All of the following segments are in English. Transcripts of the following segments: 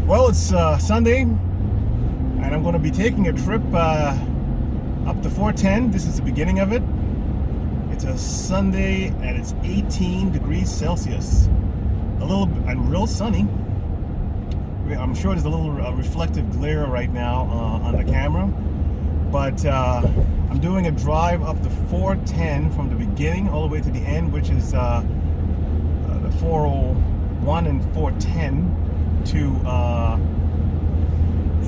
Well, it's Sunday, and I'm going to be taking a trip up to 410. This is the beginning of it. It's a Sunday, and it's 18 degrees Celsius. A little, and real sunny. I'm sure there's a little reflective glare right now on the camera, but I'm doing a drive up to 410 from the beginning all the way to the end, which is the 401 and 410 to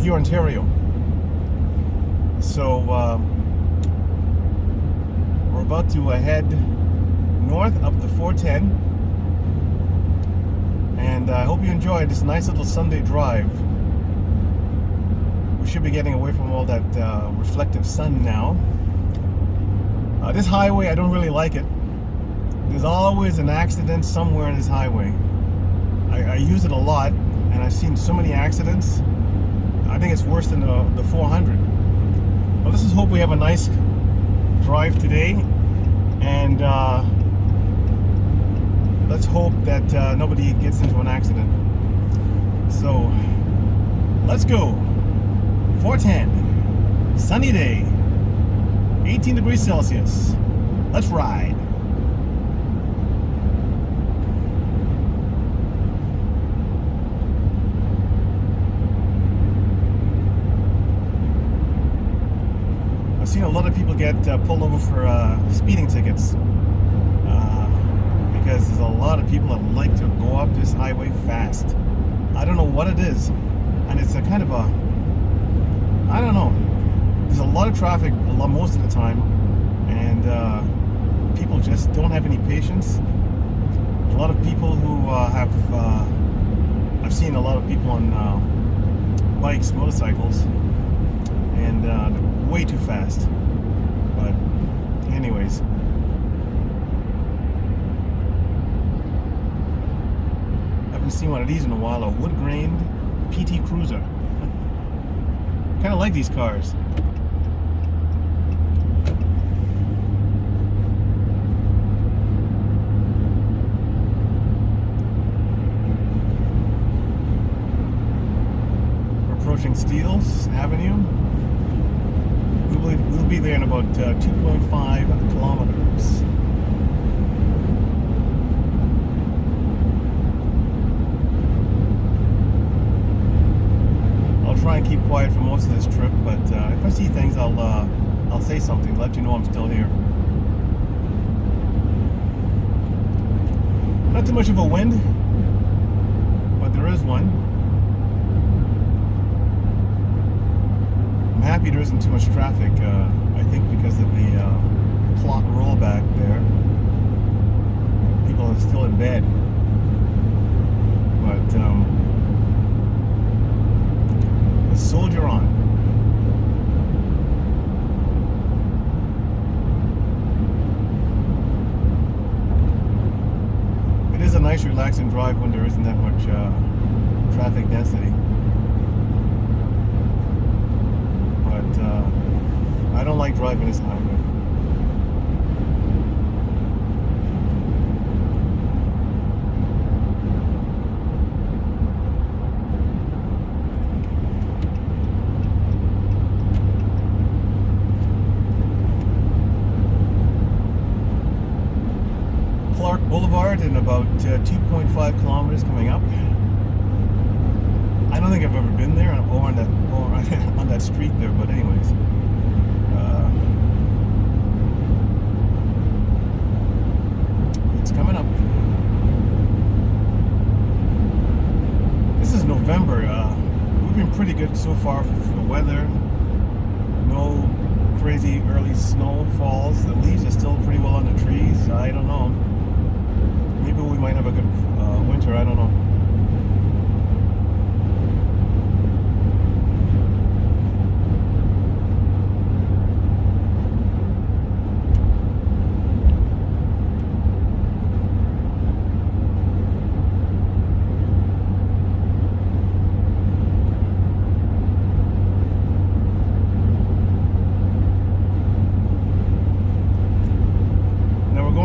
here, Ontario. So we're about to head north up to 410, and I hope you enjoy this nice little Sunday drive. We should be getting away from all that reflective sun now. This highway, I don't really like it. There's always an accident somewhere in this highway. I use it a lot, and I've seen so many accidents. I think it's worse than the 400. But let's just hope we have a nice drive today, and let's hope that nobody gets into an accident. So let's go. 410, sunny day, 18 degrees Celsius. Let's ride. I've seen a lot of people get pulled over for speeding tickets because there's a lot of people that like to go up this highway fast. I don't know what it is, and it's a kind of a, I don't know. There's a lot of traffic most of the time, and people just don't have any patience. A lot of people who I've seen a lot of people on bikes, motorcycles, and they're way too fast. But anyways, I haven't seen one of these in a while. A wood-grained PT Cruiser. Kind of like these cars. We're approaching Steeles Avenue. We'll be there in about 2.5 kilometers. I'll try and keep quiet for most of this trip, but if I see things, I'll say something, let you know I'm still here. Not too much of a wind, but there is one. I'm happy there isn't too much traffic. I think because of the clock rollback there, people are still in bed. But let's soldier on. It is a nice, relaxing drive when there isn't that much traffic density. I don't like driving this highway. Clark Boulevard in about 2.5 kilometers coming up. I don't think I've ever been there or on that street there, but anyways. It's coming up. This is November. We've been pretty good so far for the weather. No crazy early snowfalls. The leaves are still pretty well on the trees. I don't know. Maybe we might have a good winter. I don't know.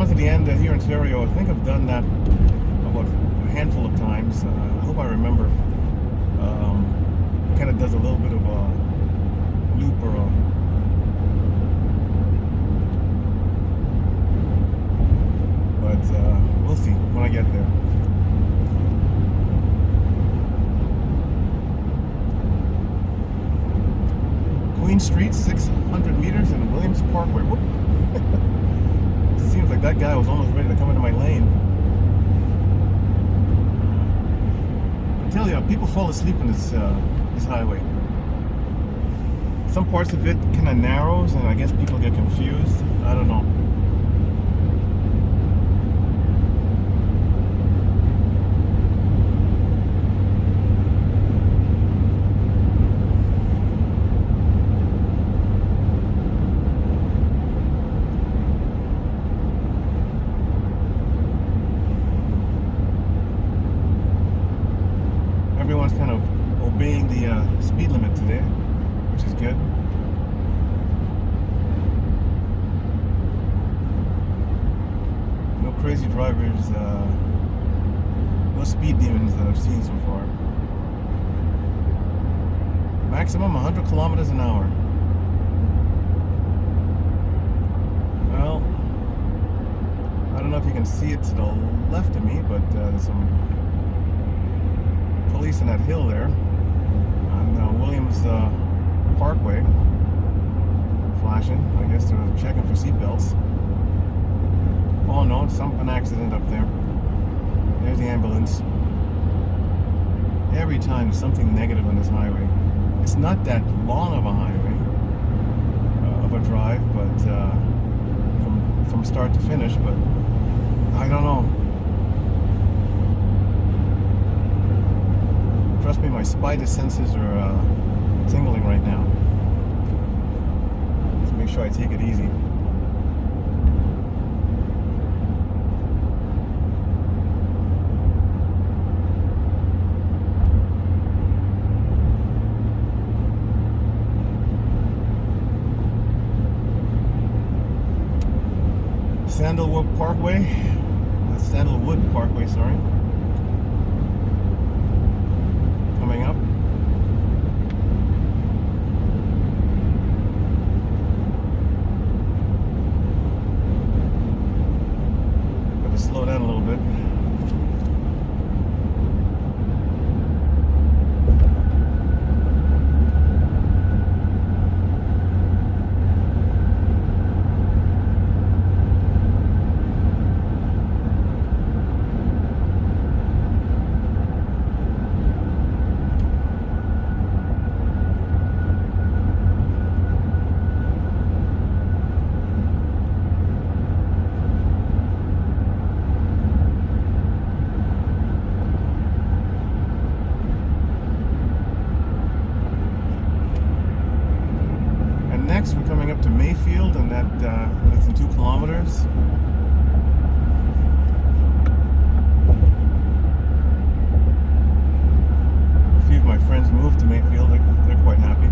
To the end here in Ontario. I think I've done that about a handful of times. I hope I remember. It kind of does a little bit of a loop or a but we'll see when I get there. Queen Street, 600 meters, and Williams Parkway. Whoop. Seems like that guy was almost ready to come into my lane. I tell you, people fall asleep in this highway. Some parts of it kind of narrows, and I guess people get confused. I don't know. Everyone's kind of obeying the speed limit today, which is good. No crazy drivers, no speed demons that I've seen so far. Maximum 100 kilometers an hour. Well, I don't know if you can see it to the left of me, but there's some police in that hill there on Williams Parkway, flashing. I guess they're checking for seatbelts. Oh no, an accident up there. There's the ambulance. Every time there's something negative on this highway. It's not that long of a highway, of a drive, but from start to finish, but I don't know. Trust me, my spider senses are tingling right now. Let's make sure I take it easy. Sandalwood Parkway. Sandalwood Parkway, sorry. Coming up. Got to slow down a little bit. Next, we're coming up to Mayfield, and that's in 2 kilometers. A few of my friends moved to Mayfield. They're quite happy.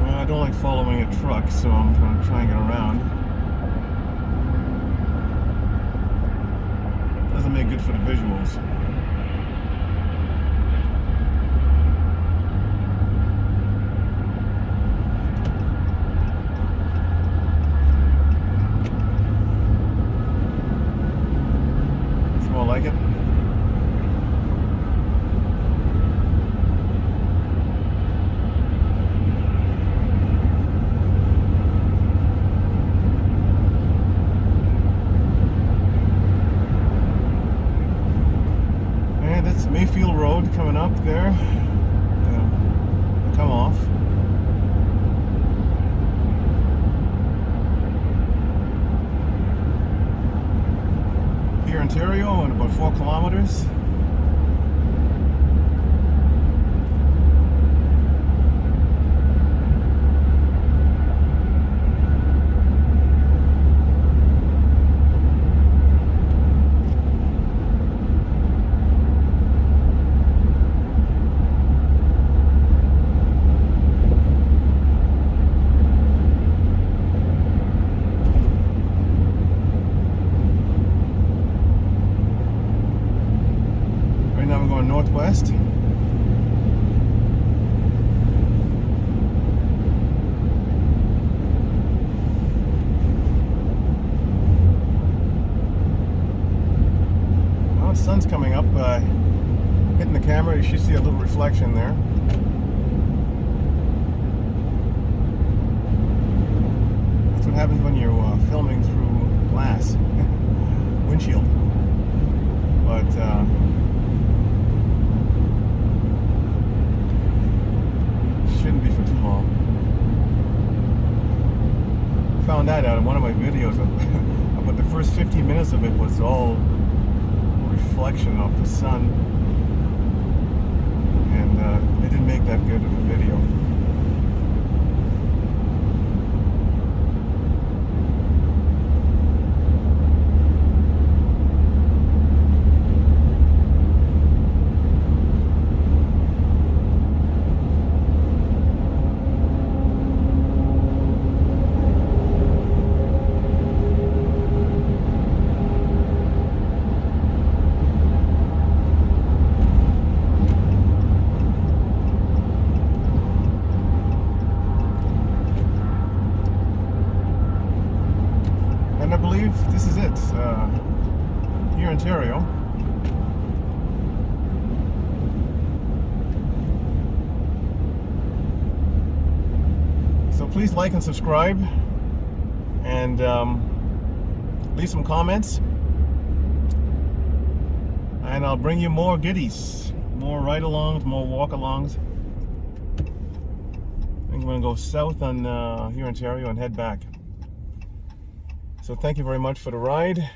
I don't like following a truck, so I'm going to try and get around. Doesn't make good for the visuals. It's more like it. Mayfield Road coming up there. Come off. Here, Ontario, in about 4 kilometers. hitting the camera, you should see a little reflection there. That's what happens when you're filming through glass windshield. But shouldn't be for too long. Found that out in one of my videos. But the first 15 minutes of it was all reflection of the sun, and it didn't make that good of a video. And I believe this is it, here in Ontario. So please like and subscribe, and leave some comments, and I'll bring you more goodies, more ride-alongs, more walk-alongs. I'm going to go south on here in Ontario and head back. So thank you very much for the ride.